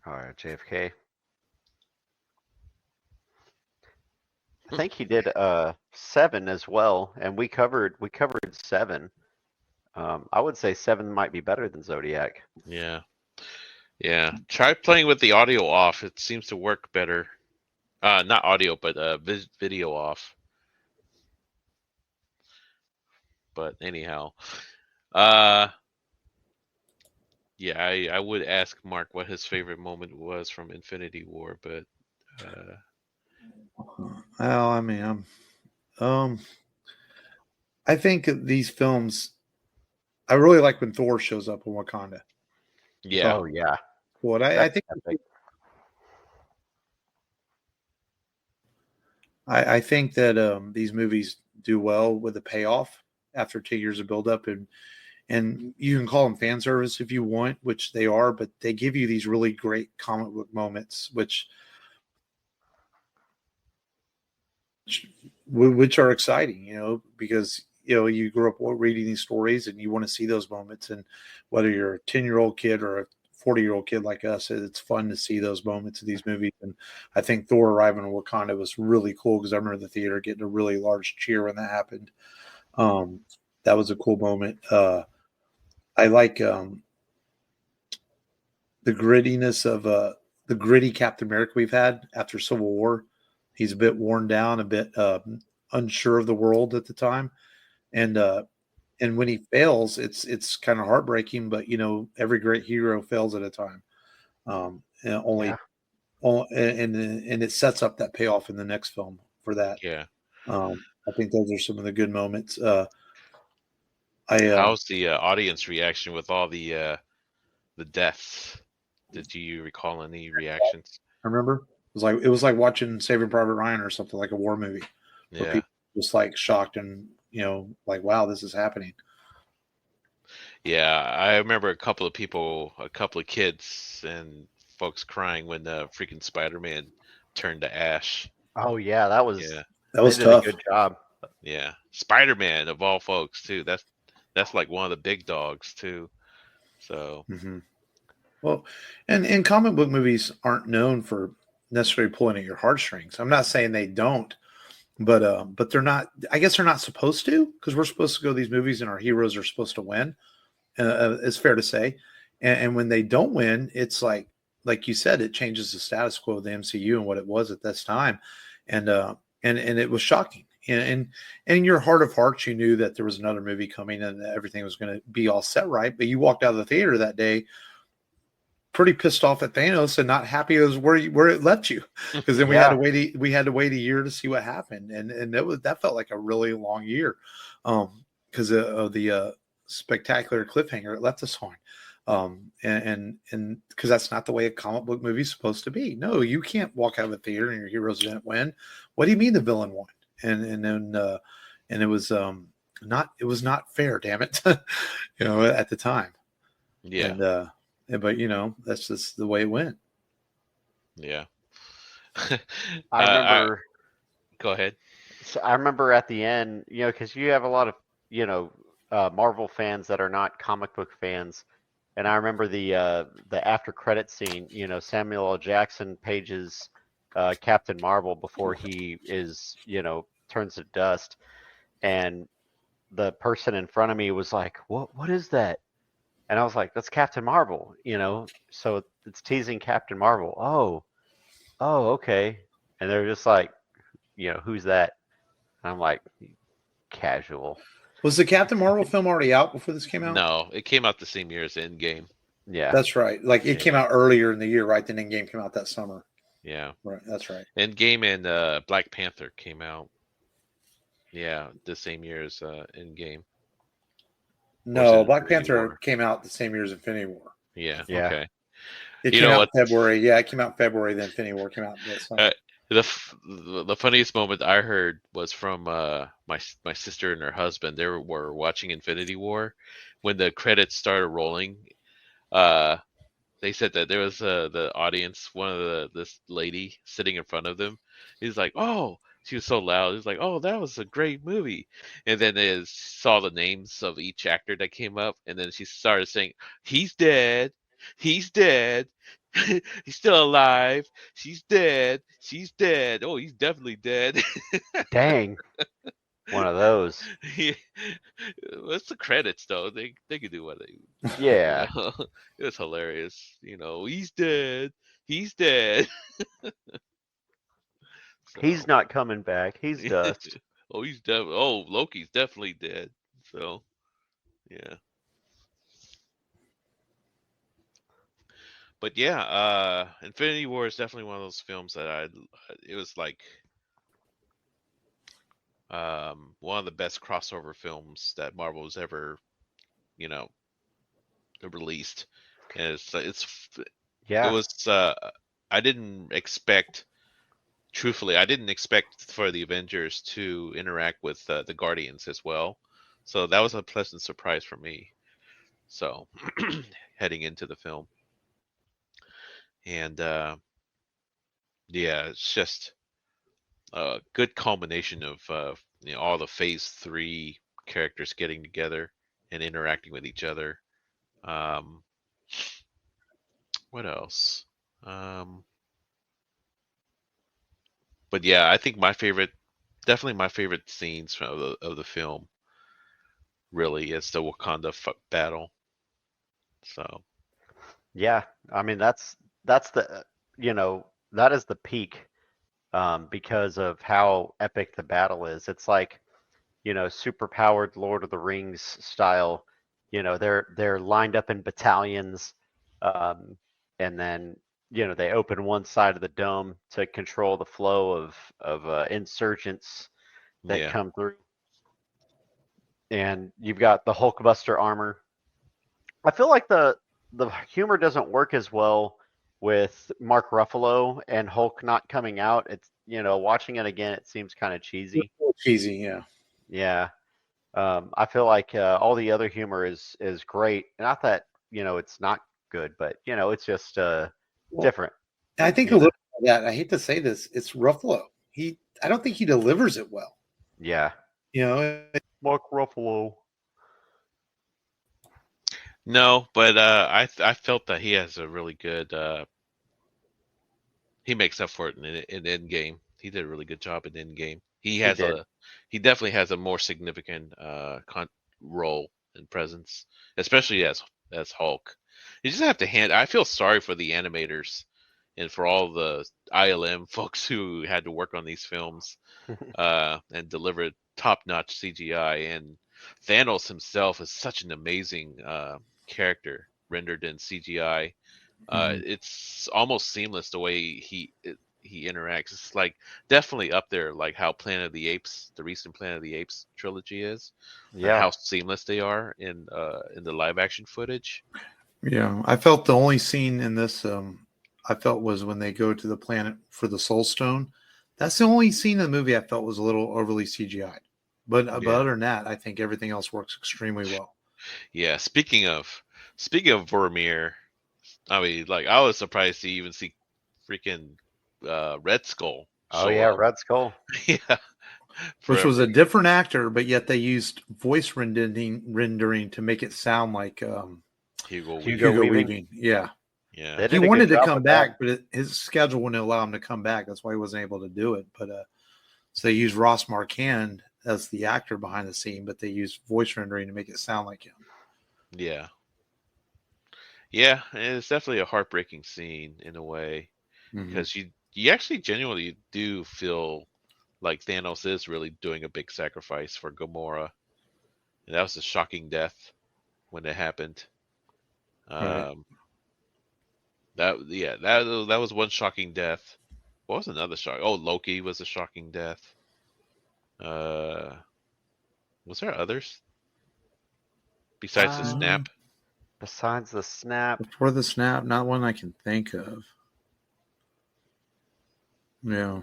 All right, JFK. I think he did 7 as well, and we covered 7. I would say 7 might be better than Zodiac. Yeah. Yeah. Try playing with the audio off. It seems to work better. Not audio, but video off. But anyhow, yeah, I would ask Mark what his favorite moment was from Infinity War, but Well, I mean, I think these films. I really like when Thor shows up in Wakanda. yeah, Oh yeah, Well, I that's think epic. I think that these movies do well with the payoff after 2 years of buildup, and you can call them fan service if you want, which they are, but they give you these really great comic book moments, which are exciting, because you grew up reading these stories and you want to see those moments, and whether you're a 10-year-old kid or a 40-year-old kid like us, it's fun to see those moments in these movies. And I think Thor arriving in Wakanda was really cool because I remember the theater getting a really large cheer when that happened. That was a cool moment. I like the grittiness of the gritty Captain America we've had after Civil War. He's a bit worn down, a bit unsure of the world at the time. And and when he fails, it's kind of heartbreaking. But every great hero fails at a time. And only, Yeah. and it sets up that payoff in the next film for that. Yeah. I think those are some of the good moments. I How's the audience reaction with all the deaths? Did you recall any reactions? remember it was like watching Saving Private Ryan or something, like a war movie, where Yeah. people just like shocked and like, wow, this is happening. Yeah, I remember a couple of kids and folks crying when the freaking Spider-Man turned to ash. Oh yeah, that was Yeah, That they was did a tough. good job. yeah. Spider-Man of all folks too. That's like one of the big dogs too. So Hmm. Well, and comic book movies aren't known for necessarily pulling at your heartstrings. I'm not saying they don't, but they're not. I guess they're not supposed to, because we're supposed to go to these movies and our heroes are supposed to win. It's fair to say, and when they don't win, it's like you said, it changes the status quo of the MCU and what it was at this time, and it was shocking. And in your heart of hearts, you knew that there was another movie coming and that everything was going to be all set right. But you walked out of the theater that day pretty pissed off at Thanos and not happy as where it left you, because then we had to wait a year to see what happened, and that felt like a really long year, because of the spectacular cliffhanger it left us on, and because that's not the way a comic book movie is supposed to be. No, you can't walk out of a theater and your heroes didn't win. What do you mean the villain won? And then and it was not fair, damn it, at the time. yeah, But that's just the way it went. yeah. I remember. Go ahead. So I remember at the end, because you have a lot of Marvel fans that are not comic book fans, and I remember the after credit scene. Samuel L. Jackson pages Captain Marvel before he turns to dust, and the person in front of me was like, "What is that?" And I was like, "That's Captain Marvel." So it's teasing Captain Marvel. Oh, okay. And they're just like, who's that? And I'm like, casual. Was the Captain Marvel film already out before this came out? No, it came out the same year as Endgame. Yeah. That's right. Like, it Yeah. came out earlier in the year, right? Then Endgame came out that summer. Yeah, Right. That's right. Endgame and Black Panther came out. Yeah, the same year as Endgame. No, it Black Infinity Panther War? came out the same year as Infinity War. Yeah. Yeah. Okay. It You came know out what? in February. Yeah, it came out in February. Then Infinity War came out this summer. The funniest moment I heard was from my sister and her husband. They were watching Infinity War when the credits started rolling. They said that there was the audience, one of this lady sitting in front of them. He's like, "Oh," she was so loud. He's like, "Oh, that was a great movie." And then they saw the names of each actor that came up, and then she started saying, "He's dead. He's dead. He's still alive. She's dead. She's dead. Oh, he's definitely dead." Dang. One of those. What's the credits though? They could do what they Yeah. It was hilarious. He's dead. He's dead. He's So not coming back. He's dust. oh, he's oh, Loki's definitely dead. So yeah. But yeah, Infinity War is definitely one of those films that it was like one of the best crossover films that Marvel has ever, you know, released. And it Yeah. was I didn't expect, truthfully, I didn't expect for the Avengers to interact with the Guardians as well. So that was a pleasant surprise for me. So heading into the film. And yeah, it's just a good culmination of all the Phase 3 characters getting together and interacting with each other. Um, what else? Um, but yeah, I think definitely my favorite scenes of the film really is the Wakanda battle. So Yeah. I mean, that's that is the peak, because of how epic the battle is. It's like, super powered Lord of the Rings style. They're lined up in battalions, and then they open one side of the dome to control the flow of insurgents that Yeah. come through. And you've got the Hulkbuster armor. I feel like the humor doesn't work as well with Mark Ruffalo and Hulk not coming out. It's watching it again, it seems kind of cheesy. Cheesy, yeah. Yeah. I feel like all the other humor is great. Not that it's not good, but it's just Well, different. I think a little bit of that. I hate to say this, it's Ruffalo. I don't think he delivers it well. Yeah. Mark Ruffalo. No, but I felt that he has a really good. He makes up for it in Endgame. He did a really good job in Endgame. He definitely has a more significant role and presence, especially as Hulk. You just have to I feel sorry for the animators and for all the ILM folks who had to work on these films and deliver top-notch CGI. And Thanos himself is such an amazing character rendered in CGI. It's almost seamless the way he interacts. It's like definitely up there, like how the recent Planet of the Apes trilogy is, and Yeah. how seamless they are in the live action footage. Yeah, I felt the only scene in this I felt was when they go to the planet for the Soul Stone. That's the only scene in the movie I felt was a little overly CGI'd. But other than that, I think everything else works extremely well. Yeah. Speaking of Vormir, I mean, like I was surprised to even see freaking Red Skull Oh show yeah, up. Red Skull. Yeah. Which was a different actor, but yet they used voice rendering to make it sound like Hugo Hugo Weaving. Weaving. Yeah. Yeah. They did He a good wanted to job come with that. back, but his schedule wouldn't allow him to come back. That's why he wasn't able to do it. But so they used Ross Marquand as the actor behind the scene, but they used voice rendering to make it sound like him. Yeah. Yeah, and it's definitely a heartbreaking scene in a way because you actually genuinely do feel like Thanos is really doing a big sacrifice for Gamora, and that was a shocking death when it happened. Right. That was one shocking death. What was another shock? Oh, Loki was a shocking death. Was there others besides the snap? Besides the snap. Before the snap, not one I can think of. Yeah.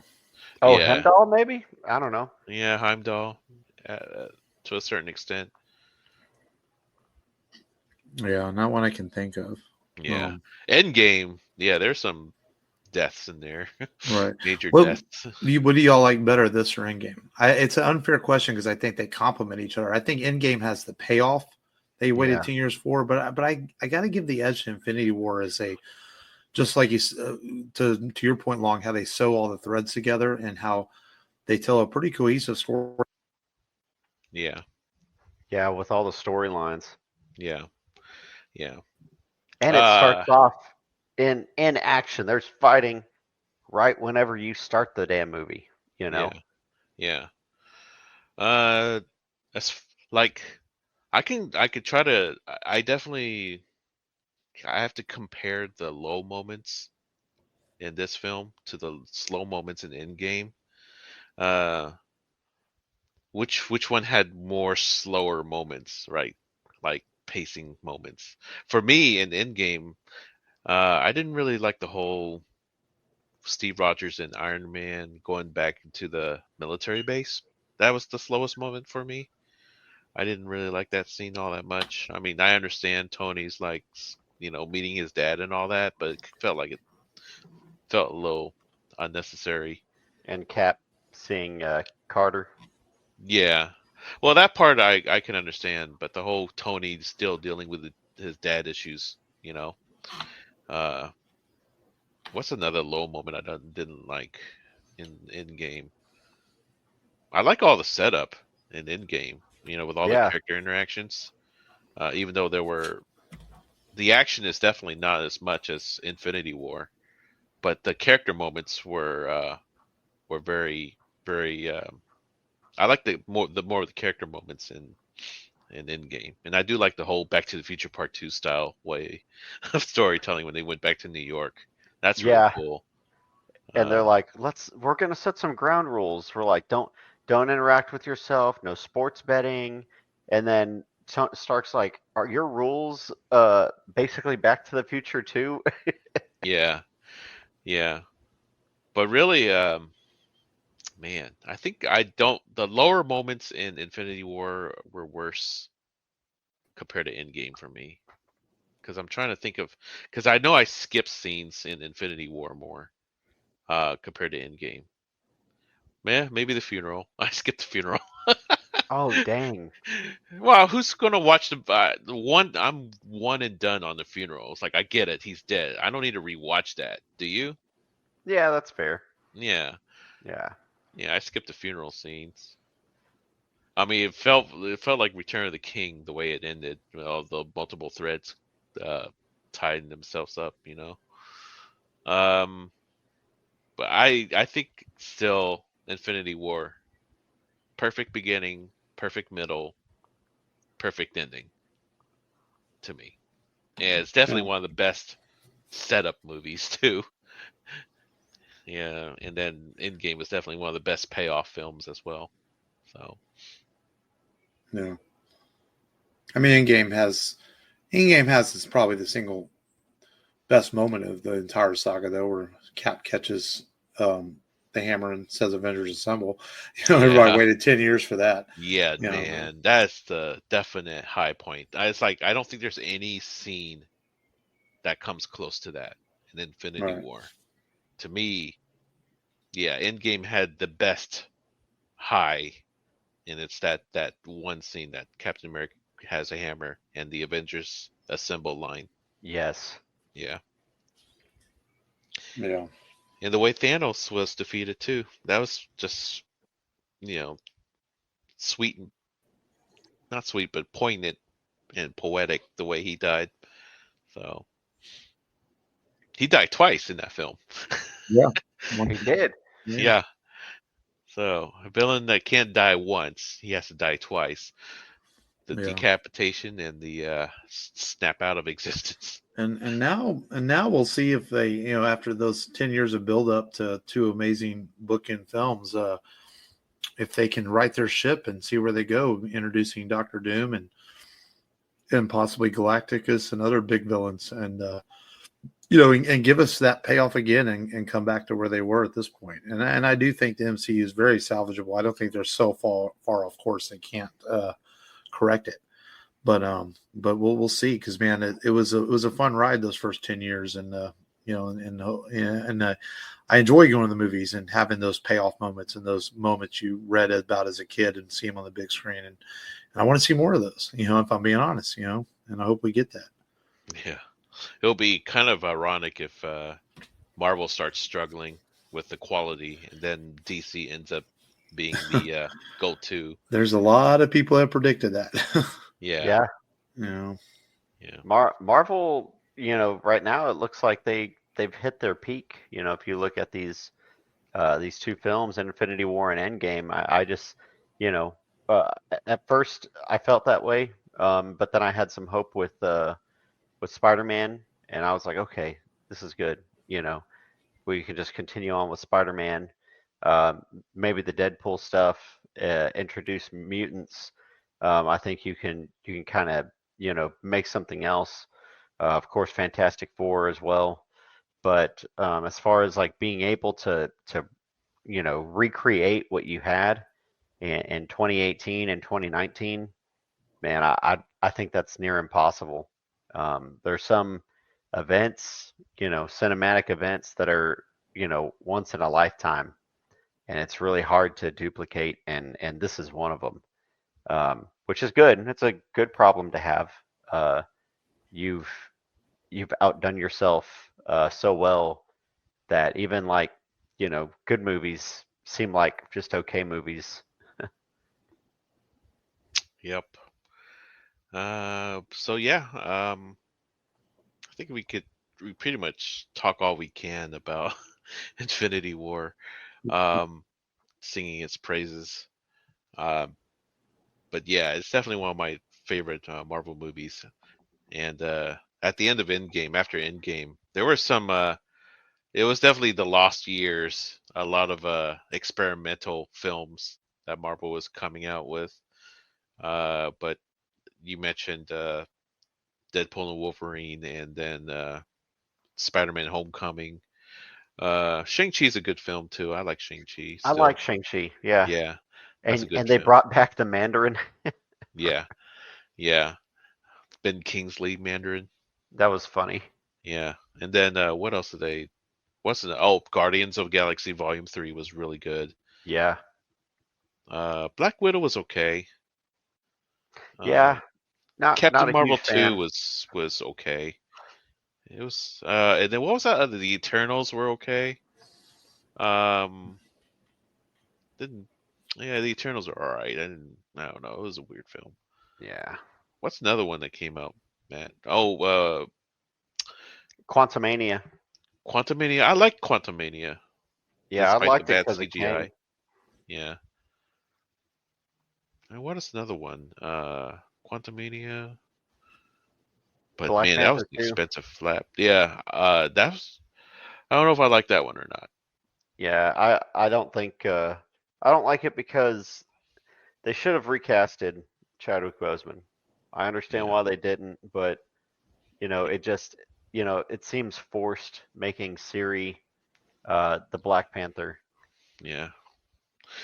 Oh, Yeah. Hemdall maybe? I don't know. Yeah, Heimdall, to a certain extent. Yeah, not one I can think of. Yeah. Endgame, yeah, there's some deaths in there. Right. Major What deaths. do y'all like better, this or Endgame? It's an unfair question because I think they complement each other. I think Endgame has the payoff they waited 10 years for, but I got to give the edge to Infinity War as just like to your point, Long, how they sew all the threads together and how they tell a pretty cohesive story. Yeah. Yeah, with all the storylines. Yeah. Yeah. And it starts off in action. There's fighting right whenever you start the damn movie, Yeah. That's like I could try to I definitely I have to compare the low moments in this film to the slow moments in Endgame. Which one had more slower moments, right? Like pacing moments. For me in Endgame, I didn't really like the whole Steve Rogers and Iron Man going back into the military base. That was the slowest moment for me. I didn't really like that scene all that much. I mean, I understand Tony's like, meeting his dad and all that, but it felt a little unnecessary. And Cap seeing Carter. Yeah. Well, that part I can understand, but the whole Tony still dealing with his dad issues, Uh, what's another low moment I didn't like in game? I like all the setup in game, with all the character interactions. Even though the action is definitely not as much as Infinity War, but the character moments were very very I like the more of the character moments in Endgame, and I do like the whole Back to the Future Part 2 style way of storytelling when they went back to New York. That's really Yeah, cool. and they're Um, like, we're gonna set some ground rules. We're like, don't interact with yourself, no sports betting, and then Stark's like, are your rules basically Back to the Future too? yeah, yeah, but really, man, I think I don't. The lower moments in Infinity War were worse compared to Endgame for me, because I'm trying to think of, because I know I skipped scenes in Infinity War more compared to Endgame. Yeah, maybe the funeral. I skipped the funeral. Oh dang. Wow, who's gonna watch the one? I'm one and done on the funeral. It's like I get it, he's dead. I don't need to rewatch that. Do you? Yeah, that's fair. Yeah, Yeah. yeah. I skipped the funeral scenes. I mean, it felt like Return of the King the way it ended. All the multiple threads uh, tying themselves up. Um, but I think still Infinity War, perfect beginning, perfect middle, perfect ending to me. Yeah, it's definitely Yeah. one of the best setup movies too. Yeah, and then Endgame is definitely one of the best payoff films as well. So Yeah. I mean, Endgame has is probably the single best moment of the entire saga, though, where Cap catches the hammer and says "Avengers Assemble." Everybody yeah, waited 10 years for that. yeah, You know, man, that's the definite high point. It's like I don't think there's any scene that comes close to that in Infinity right? War. To me, yeah, Endgame had the best high, and it's that one scene that Captain America has a hammer and the Avengers assemble line. Yes. Yeah. Yeah, And the way Thanos was defeated too. That was just, you know, sweet and not sweet, but poignant and poetic the way he died. So he died twice in that film. yeah, He did. yeah, Yeah. So a villain that can't die once, he has to die twice. The yeah. decapitation and the snap out of existence. And now we'll see if they, after those 10 years of build up to two amazing bookend films, if they can right their ship and see where they go, introducing Doctor Doom and possibly Galacticus and other big villains, and and give us that payoff again and come back to where they were at this point. And I do think the MCU is very salvageable. I don't think they're so far off course they can't correct it. But we'll see, because man, it was a fun ride those first 10 years, and I enjoy going to the movies and having those payoff moments and those moments you read about as a kid and see them on the big screen, and I want to see more of those. If I'm being honest, and I hope we get that. Yeah. It'll be kind of ironic if Marvel starts struggling with the quality and then DC ends up being the go-to. There's a lot of people that predicted that. Yeah. Yeah. you know, Yeah. Marvel, right now it looks like they've hit their peak. If you look at these two films, Infinity War and Endgame, I just, you know, at first I felt that way, but then I had some hope with Spider-Man, and I was like, okay, this is good. We can just continue on with Spider-Man. Um, Maybe the Deadpool stuff, introduce mutants. I think you can kind of make something else. Of course, Fantastic Four as well. But as far as like being able to recreate what you had in 2018 and 2019, man, I think that's near impossible. There's some events, cinematic events that are, once in a lifetime, and it's really hard to duplicate, and this is one of them, which is good. It's a good problem to have. Uh, you've you've outdone yourself so well that even like, good movies seem like just okay movies. Yep. So yeah, I think we pretty much talk all we can about Infinity War, um, singing its praises. But yeah, it's definitely one of my favorite Marvel movies. And at the end of Endgame, after Endgame, there were some. It was definitely the lost years. A lot of experimental films that Marvel was coming out with. But you mentioned Deadpool and Wolverine, and then Spider-Man: Homecoming. Shang-Chi's a good film too. I like Shang-Chi I still. like Shang-Chi. Yeah, Yeah, that's a good and they film. brought back the Mandarin. Yeah, yeah. Ben Kingsley Mandarin. That was funny. Yeah, and then what else did they? What's the? Oh, Guardians of Galaxy Volume 3 was really good. Yeah, Black Widow was okay. yeah. Not Captain a Marvel huge 2 fan. was okay. It was and then what was that other? The Eternals were okay. Um didn't Yeah, the Eternals are alright. I don't know. It was a weird film. Yeah, What's another one that came out, Matt? Oh, Quantumania. Quantumania. I like Quantumania Yeah, I despite the liked it bad because of Kang. CGI. Yeah. And what is another one? Quantumania. But Black man, that was Panther an 2. expensive flap. Yeah, that was. I don't know if I like that one or not. Yeah, I don't think I don't like it because they should have recasted Chadwick Boseman. I understand Yeah, why they didn't, but it just it seems forced making Siri the Black Panther. yeah.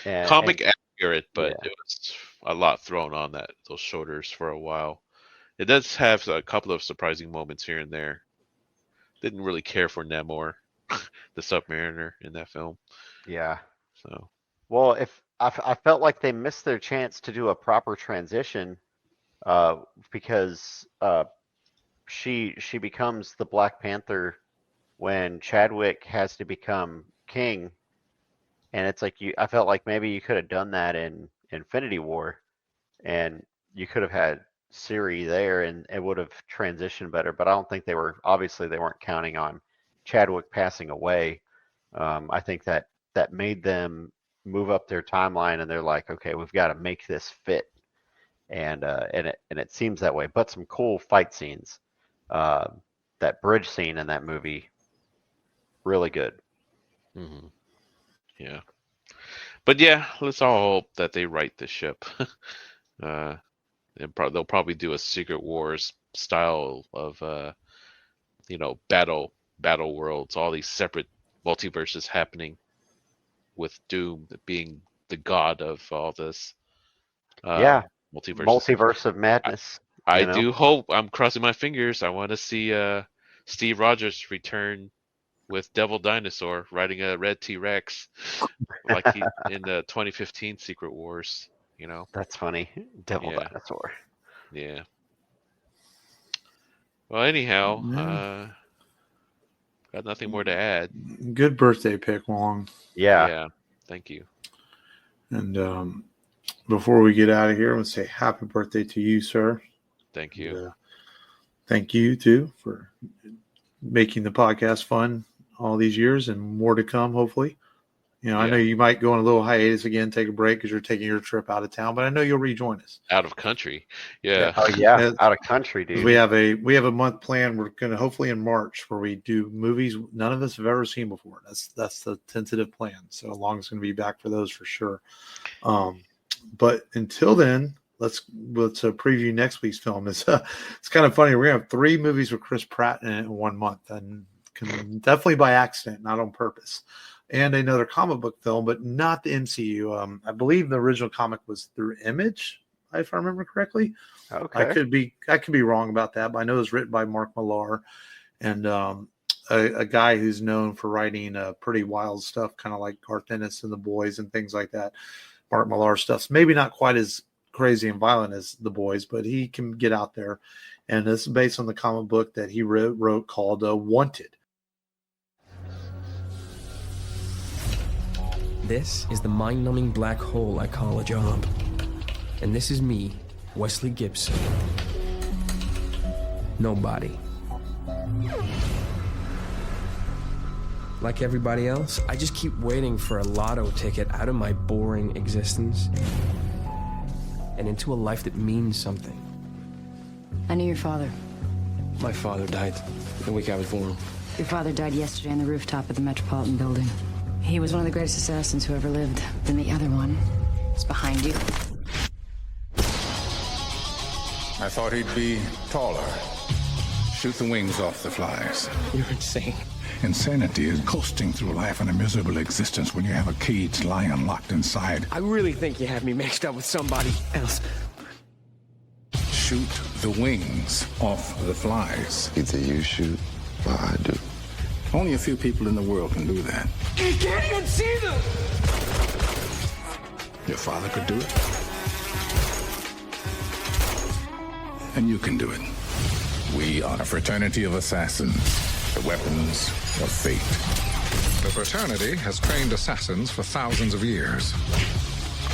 And Comic accurate, but yeah. it was a lot thrown on those shoulders for a while. It does have a couple of surprising moments here and there. Didn't really care for Namor, the Submariner, in that film. Yeah. So Well, if I felt like they missed their chance to do a proper transition uh because she becomes the Black Panther when Chadwick has to become king. And it's like I felt like maybe you could have done that in Infinity War, and you could have had Siri there, and it would have transitioned better. But I don't think obviously they weren't counting on Chadwick passing away. I think that made them move up their timeline, and they're like, okay, we've got to make this fit, and it seems that way. But some cool fight scenes. Uh, that bridge scene in that movie, really good. hmm yeah, but yeah, let's all hope that they right the ship. uh, they'll probably do a Secret Wars style of battle worlds, all these separate multiverses happening, with Doom being the god of all this Yeah, multiverses. multiverse of I, madness. I do hope. I'm crossing my fingers. I want to see Steve Rogers return with Devil Dinosaur riding a red T-Rex, like he in the 2015 Secret Wars. That's funny. Devil Yeah, dinosaur. yeah. Well, anyhow, Yeah. got nothing more to add. Good birthday pick, Long. Yeah. Yeah, thank you. And before we get out of here, I want to say happy birthday to you, sir. Thank you. And, thank you, too, for making the podcast fun all these years and more to come, hopefully. I know you might go on a little hiatus again, take a break because you're taking your trip out of town, but I know you'll rejoin us. Out of country. Yeah. Oh yeah, out of country, dude. We have a month planned. We're going to hopefully in March where we do movies none of us have ever seen before. That's the tentative plan. So Long's going to be back for those for sure. But until then, let's preview next week's film. It's kind of funny. We're going to have 3 movies with Chris Pratt in it in 1 month, and definitely by accident, not on purpose. And another comic book film, but not the MCU. I believe the original comic was through Image, if I remember correctly. Okay. I could be wrong about that, but I know it was written by Mark Millar, and a guy who's known for writing pretty wild stuff, kind of like Garth Ennis and The Boys and things like that. Mark Millar stuff's maybe not quite as crazy and violent as The Boys, but he can get out there. And this is based on the comic book that he wrote called Wanted. This is the mind-numbing black hole I call a job. And this is me, Wesley Gibson. Nobody. Like everybody else, I just keep waiting for a lotto ticket out of my boring existence. and into a life that means something. I knew your father. My father died the week I was born. Your father died yesterday on the rooftop of the Metropolitan Building. He was one of the greatest assassins who ever lived. Then the other one is behind you. I thought he'd be taller. Shoot the wings off the flies. You're insane. Insanity is coasting through life in a miserable existence when you have a caged lion locked inside. I really think you have me mixed up with somebody else. Shoot the wings off the flies. Either you shoot or I do. Only a few people in the world can do that. You can't even see them! Your father could do it. And you can do it. We are a fraternity of assassins, the weapons of fate. The fraternity has trained assassins for thousands of years.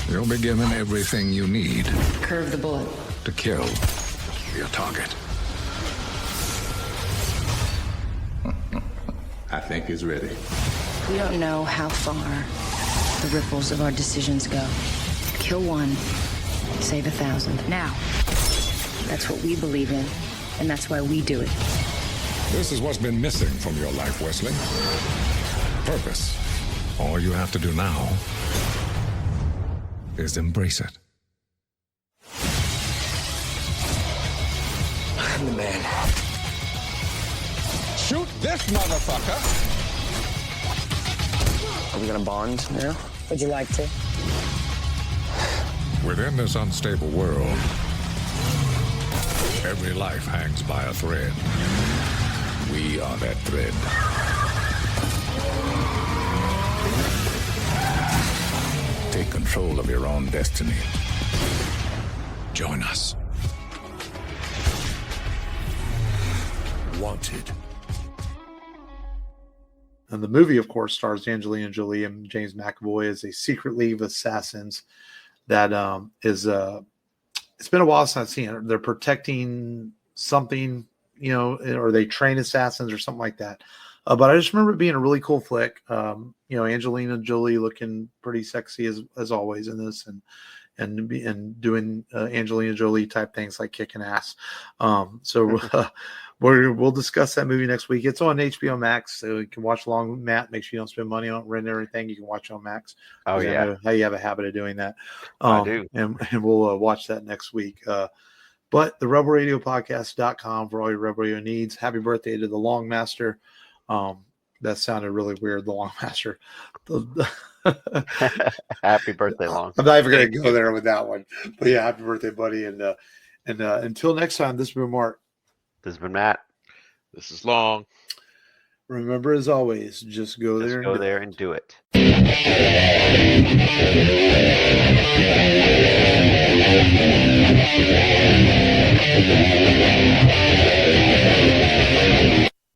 You'll be given everything you need Curve the bullet. to kill your target. I think he's ready. We don't know how far the ripples of our decisions go. Kill one, save 1,000. Now, that's what we believe in, and that's why we do it. This is what's been missing from your life, Wesley. Purpose. All you have to do now is embrace it. I'm the man. Shoot this motherfucker! Are we gonna bond now? Would you like to? Within this unstable world, every life hangs by a thread. We are that thread. Take control of your own destiny. Join us. Wanted. And the movie, of course, stars Angelina Jolie and James McAvoy as a secret league of assassins that is it's been a while since I've seen it. They're protecting something, you know, or they train assassins or something like that. But I just remember it being a really cool flick. You know, Angelina Jolie looking pretty sexy as always in this, and doing Angelina Jolie type things like kicking ass. We'll discuss that movie next week. It's on HBO Max, so you can watch along. Matt, make sure you don't spend money on renting everything. You can watch on Max. Oh, yeah. I know how you have a habit of doing that. I do. And we'll watch that next week. But the rebelradiopodcast.com for all your Rebel Radio needs. Happy birthday to the Long Master. That sounded really weird, the Long Master. Happy birthday, Long. I'm not even going to go there with that one. But yeah, happy birthday, buddy. And until next time, this has been Mark. This has been Matt. This is Long. Remember, as always, just go Just there. go there and do it.